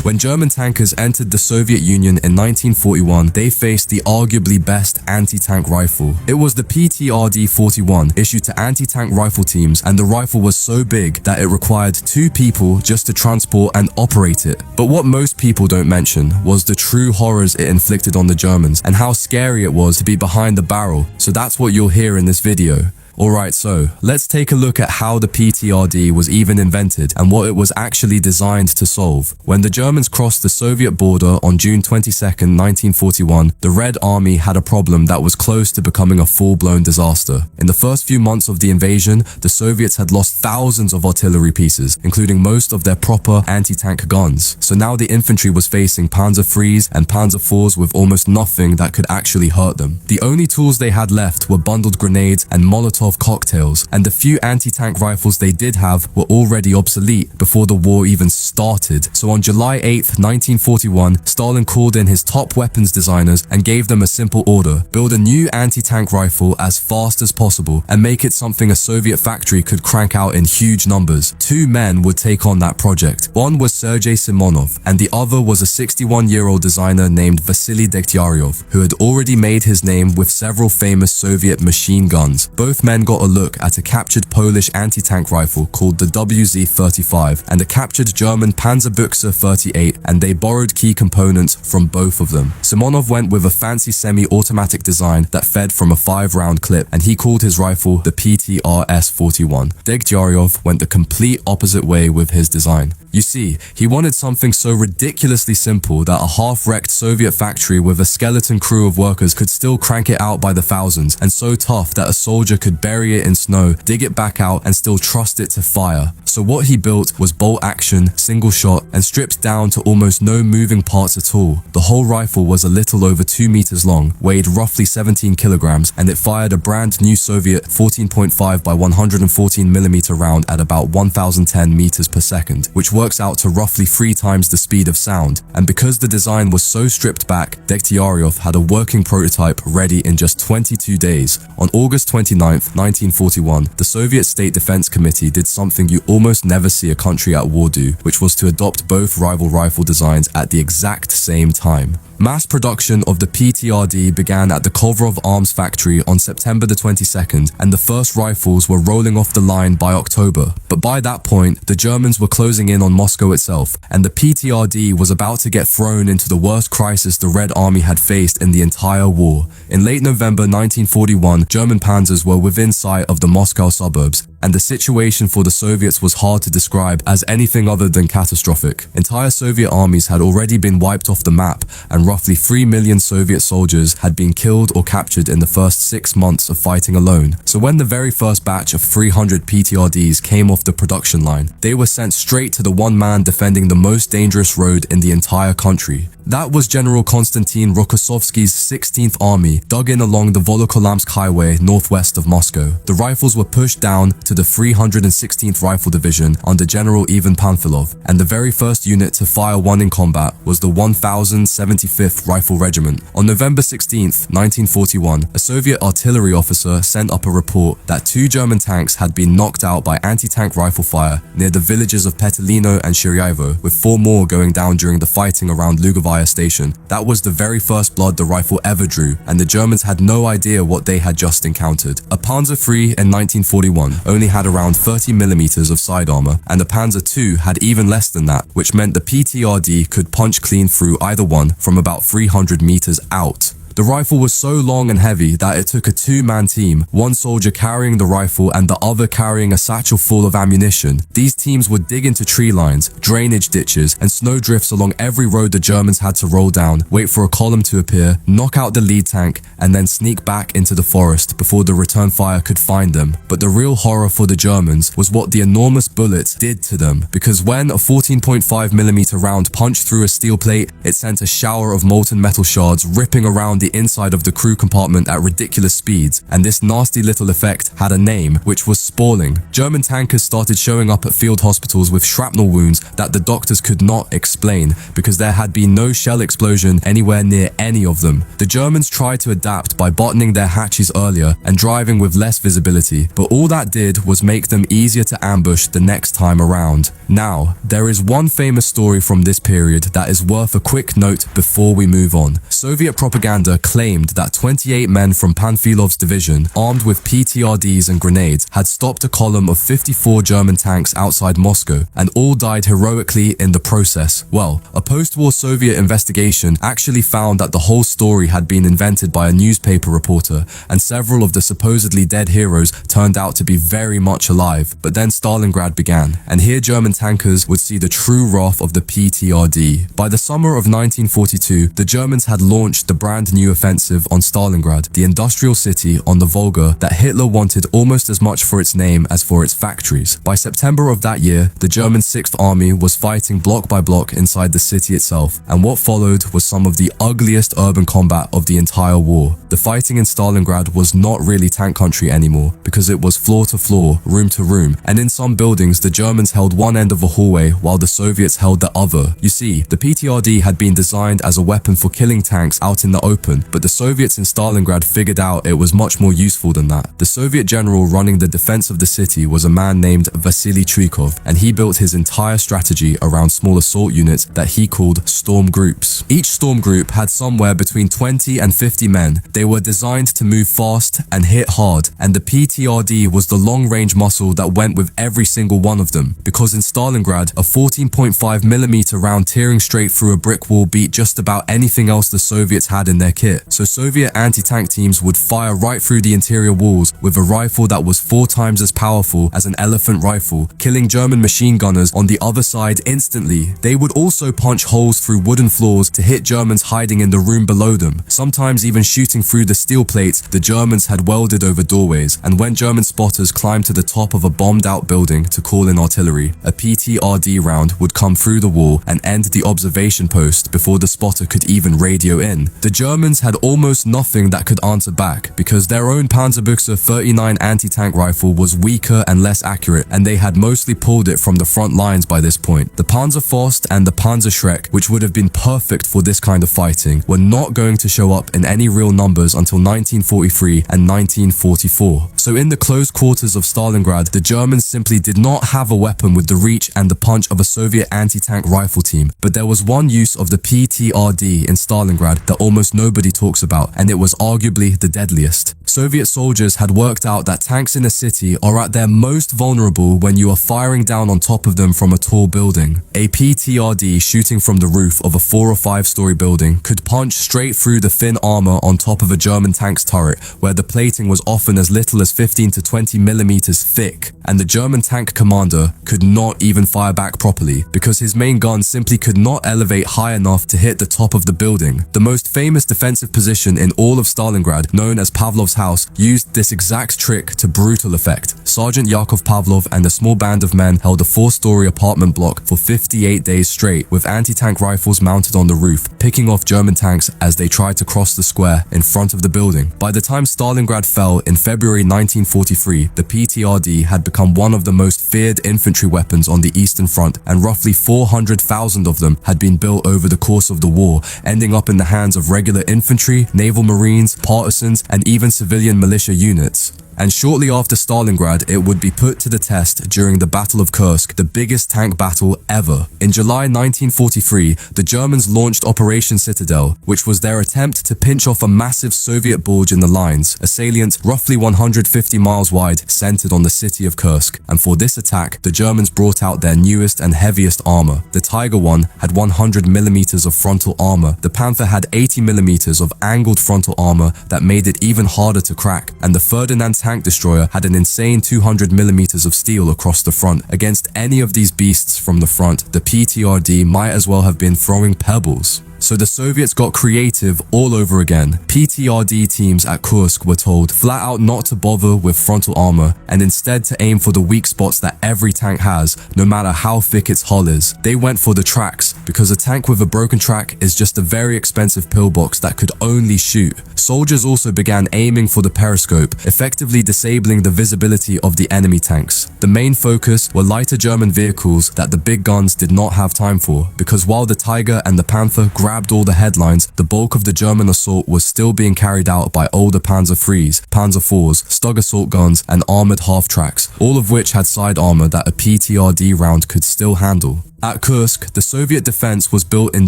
When German tankers entered the Soviet Union in 1941, they faced the arguably best anti-tank rifle. It was the PTRD-41, issued to anti-tank rifle teams, and the rifle was so big that it required 2 people just to transport and operate it. But what most people don't mention was the true horrors it inflicted on the Germans and how scary it was to be behind the barrel, so that's what you'll hear in this video. Alright, so let's take a look at how the PTRD was even invented and what it was actually designed to solve. When the Germans crossed the Soviet border on June 22, 1941, the Red Army had a problem that was close to becoming a full-blown disaster. In the first few months of the invasion, the Soviets had lost thousands of artillery pieces, including most of their proper anti-tank guns. So now the infantry was facing Panzer IIIs and Panzer IVs with almost nothing that could actually hurt them. The only tools they had left were bundled grenades and Molotov cocktails, and the few anti-tank rifles they did have were already obsolete before the war even started. So on July 8, 1941, Stalin called in his top weapons designers and gave them a simple order: build a new anti-tank rifle as fast as possible and make it something a Soviet factory could crank out in huge numbers. 2 men would take on that project. One was Sergei Simonov, and the other was a 61-year-old designer named Vasily Degtyaryov, who had already made his name with several famous Soviet machine guns. Both men got a look at a captured Polish anti-tank rifle called the WZ-35 and a captured German Panzerbüchse 38, and they borrowed key components from both of them. Simonov went with a fancy semi-automatic design that fed from a 5-round clip, and he called his rifle the PTRS-41. Degtyaryov went the complete opposite way with his design. You see, he wanted something so ridiculously simple that a half-wrecked Soviet factory with a skeleton crew of workers could still crank it out by the thousands, and so tough that a soldier could bury it in snow, dig it back out, and still trust it to fire. So what he built was bolt action, single shot, and stripped down to almost no moving parts at all. The whole rifle was a little over 2 meters long, weighed roughly 17 kilograms, and it fired a brand new Soviet 14.5 by 114 millimeter round at about 1010 meters per second, which works out to roughly 3 times the speed of sound. And because the design was so stripped back, Degtyaryov had a working prototype ready in just 22 days. On August 29, 1941, the Soviet State Defense Committee did something you almost never see a country at war do, which was to adopt both rival rifle designs at the exact same time. Mass production of the PTRD began at the Kovrov Arms factory on September the 22nd, and the first rifles were rolling off the line by October. But by that point, the Germans were closing in on Moscow itself, and the PTRD was about to get thrown into the worst crisis the Red Army had faced in the entire war. In late November 1941, German panzers were within sight of the Moscow suburbs, and the situation for the Soviets was hard to describe as anything other than catastrophic. Entire Soviet armies had already been wiped off the map, and roughly 3 million Soviet soldiers had been killed or captured in the first 6 months of fighting alone. So when the very first batch of 300 PTRDs came off the production line, they were sent straight to the one man defending the most dangerous road in the entire country. That was General Konstantin Rokossovsky's 16th Army, dug in along the Volokolamsk Highway northwest of Moscow. The rifles were pushed down to the 316th Rifle Division under General Ivan Panfilov, and the very first unit to fire one in combat was the 1075th Rifle Regiment. On November 16, 1941, a Soviet artillery officer sent up a report that 2 German tanks had been knocked out by anti-tank rifle fire near the villages of Petelino and Shiryaevo, with 4 more going down during the fighting around Lugovoye station. That was the very first blood the rifle ever drew, and the Germans had no idea what they had just encountered. A Panzer III in 1941 only had around 30 millimeters of side armor, and the Panzer II had even less than that, which meant the PTRD could punch clean through either one from about 300 meters out. The rifle was so long and heavy that it took a 2-man team, one soldier carrying the rifle and the other carrying a satchel full of ammunition. These teams would dig into tree lines, drainage ditches, and snow drifts along every road the Germans had to roll down, wait for a column to appear, knock out the lead tank, and then sneak back into the forest before the return fire could find them. But the real horror for the Germans was what the enormous bullets did to them, because when a 14.5mm round punched through a steel plate, it sent a shower of molten metal shards ripping around the inside of the crew compartment at ridiculous speeds, and this nasty little effect had a name, which was spalling. German tankers started showing up at field hospitals with shrapnel wounds that the doctors could not explain because there had been no shell explosion anywhere near any of them. The Germans tried to adapt by buttoning their hatches earlier and driving with less visibility, but all that did was make them easier to ambush the next time around. Now, there is one famous story from this period that is worth a quick note before we move on. Soviet propaganda claimed that 28 men from Panfilov's division, armed with PTRDs and grenades, had stopped a column of 54 German tanks outside Moscow, and all died heroically in the process. Well, a post-war Soviet investigation actually found that the whole story had been invented by a newspaper reporter, and several of the supposedly dead heroes turned out to be very much alive. But then Stalingrad began, and here German tankers would see the true wrath of the PTRD. By the summer of 1942, the Germans had launched the brand new offensive on Stalingrad, the industrial city on the Volga that Hitler wanted almost as much for its name as for its factories. By September of that year, the German 6th Army was fighting block by block inside the city itself, and what followed was some of the ugliest urban combat of the entire war. The fighting in Stalingrad was not really tank country anymore, because it was floor to floor, room to room, and in some buildings the Germans held one end of a hallway while the Soviets held the other. You see, the PTRD had been designed as a weapon for killing tanks out in the open, but the Soviets in Stalingrad figured out it was much more useful than that. The Soviet general running the defense of the city was a man named Vasily Chuikov, and he built his entire strategy around small assault units that he called storm groups. Each storm group had somewhere between 20 and 50 men. They were designed to move fast and hit hard, and the PTRD was the long-range muscle that went with every single one of them, because in Stalingrad, a 14.5mm round tearing straight through a brick wall beat just about anything else the Soviets had in their kit. So Soviet anti-tank teams would fire right through the interior walls with a rifle that was 4 times as powerful as an elephant rifle, killing German machine gunners on the other side instantly. They would also punch holes through wooden floors to hit Germans hiding in the room below them, sometimes even shooting through the steel plates the Germans had welded over doorways. And when German spotters climbed to the top of a bombed-out building to call in artillery, a PTRD round would come through the wall and end the observation post before the spotter could even radio in. The Germans had almost nothing that could answer back, because their own Panzerbuchse 39 anti-tank rifle was weaker and less accurate, and they had mostly pulled it from the front lines by this point. The Panzerfaust and the Panzerschreck, which would have been perfect for this kind of fighting, were not going to show up in any real numbers until 1943 and 1944. So in the close quarters of Stalingrad, the Germans simply did not have a weapon with the reach and the punch of a Soviet anti-tank rifle team. But there was one use of the PTRD in Stalingrad that almost nobody talks about, and it was arguably the deadliest. Soviet soldiers had worked out that tanks in a city are at their most vulnerable when you are firing down on top of them from a tall building. A PTRD shooting from the roof of a 4 or 5 story building could punch straight through the thin armor on top of a German tank's turret, where the plating was often as little as 15 to 20mm thick, and the German tank commander could not even fire back properly because his main gun simply could not elevate high enough to hit the top of the building. The most famous defensive position in all of Stalingrad, known as Pavlov's house, used this exact trick to brutal effect. Sergeant Yakov Pavlov and a small band of men held a 4-story apartment block for 58 days straight with anti-tank rifles mounted on the roof, picking off German tanks as they tried to cross the square in front of the building. By the time Stalingrad fell in February 1943, the PTRD had become one of the most feared infantry weapons on the Eastern Front, and roughly 400,000 of them had been built over the course of the war, ending up in the hands of regular infantry, naval marines, partisans, and even civilian militia units. And shortly after Stalingrad, it would be put to the test during the Battle of Kursk, the biggest tank battle ever. In July 1943, the Germans launched Operation Citadel, which was their attempt to pinch off a massive Soviet bulge in the lines, a salient roughly 150 miles wide, centered on the city of Kursk. And for this attack, the Germans brought out their newest and heaviest armor. The Tiger 1 had 100mm of frontal armor, the Panther had 80mm of angled frontal armor that made it even harder to crack, and the Ferdinand tank destroyer had an insane 200mm of steel across the front. Against any of these beasts from the front, the PTRD might as well have been throwing pebbles. So the Soviets got creative all over again. PTRD teams at Kursk were told flat out not to bother with frontal armor and instead to aim for the weak spots that every tank has, no matter how thick its hull is. They went for the tracks, because a tank with a broken track is just a very expensive pillbox that could only shoot. Soldiers also began aiming for the periscope, effectively disabling the visibility of the enemy tanks. The main focus were lighter German vehicles that the big guns did not have time for, because while the Tiger and the Panther grabbed all the headlines, the bulk of the German assault was still being carried out by older Panzer IIIs, Panzer IVs, Stug assault guns, and armored half-tracks, all of which had side armor that a PTRD round could still handle. At Kursk, the Soviet defense was built in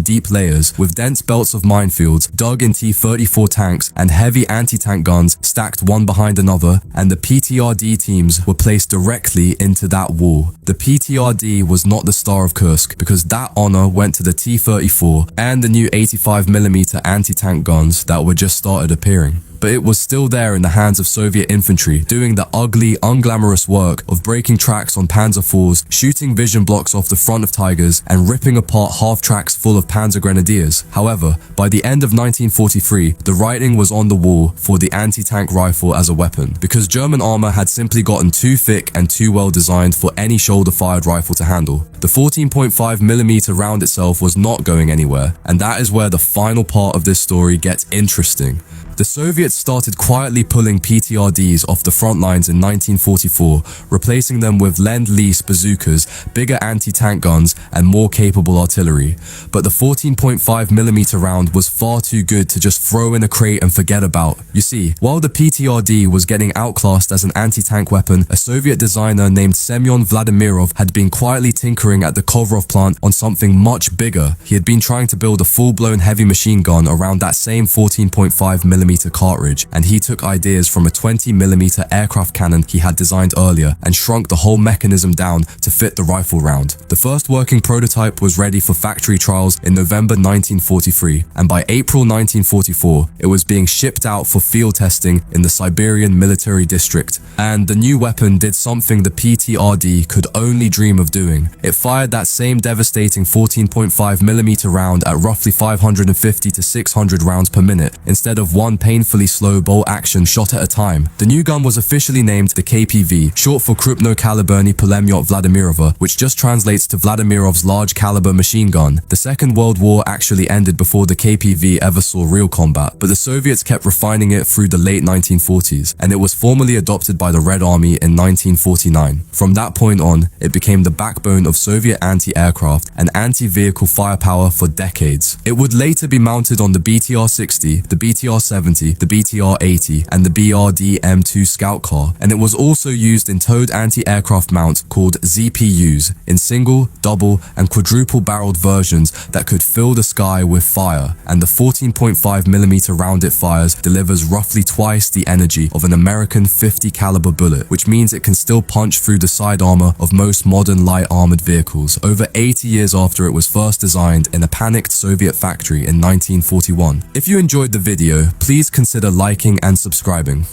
deep layers, with dense belts of minefields dug in T-34 tanks and heavy anti-tank guns stacked one behind another, and the PTRD teams were placed directly into that wall. The PTRD was not the star of Kursk, because that honor went to the T-34 and the new 85mm anti-tank guns that were just started appearing. But it was still there in the hands of Soviet infantry, doing the ugly, unglamorous work of breaking tracks on Panzer IVs, shooting vision blocks off the front of Tigers, and ripping apart half-tracks full of Panzer Grenadiers. However, by the end of 1943, the writing was on the wall for the anti-tank rifle as a weapon, because German armor had simply gotten too thick and too well designed for any shoulder-fired rifle to handle. The 14.5mm round itself was not going anywhere, and that is where the final part of this story gets interesting. The Soviets started quietly pulling PTRDs off the front lines in 1944, replacing them with Lend-Lease bazookas, bigger anti-tank guns, and more capable artillery. But the 14.5mm round was far too good to just throw in a crate and forget about. You see, while the PTRD was getting outclassed as an anti-tank weapon, a Soviet designer named Semyon Vladimirov had been quietly tinkering at the Kovrov plant on something much bigger. He had been trying to build a full-blown heavy machine gun around that same 14.5mm cartridge, and he took ideas from a 20mm aircraft cannon he had designed earlier and shrunk the whole mechanism down to fit the rifle round. The first working prototype was ready for factory trials in November 1943, and by April 1944, it was being shipped out for field testing in the Siberian military district. And the new weapon did something the PTRD could only dream of doing. It fired that same devastating 14.5mm round at roughly 550 to 600 rounds per minute, instead of one painfully slow bolt action shot at a time. The new gun was officially named the KPV, short for Krupno-Kaliberny Pulemyot Vladimirova, which just translates to Vladimirov's large caliber machine gun. The Second World War actually ended before the KPV ever saw real combat, but the Soviets kept refining it through the late 1940s, and it was formally adopted by the Red Army in 1949. From that point on, it became the backbone of Soviet anti-aircraft and anti-vehicle firepower for decades. It would later be mounted on the BTR-60, the BTR-70, the BTR-80, and the BRD-M2 Scout car, and it was also used in towed anti-aircraft mounts called ZPUs, in single, double, and quadruple-barreled versions that could fill the sky with fire, and the 14.5mm round it fires delivers roughly twice the energy of an American .50 caliber bullet, which means it can still punch through the side armor of most modern light armored vehicles, over 80 years after it was first designed in a panicked Soviet factory in 1941. If you enjoyed the video, please consider liking and subscribing.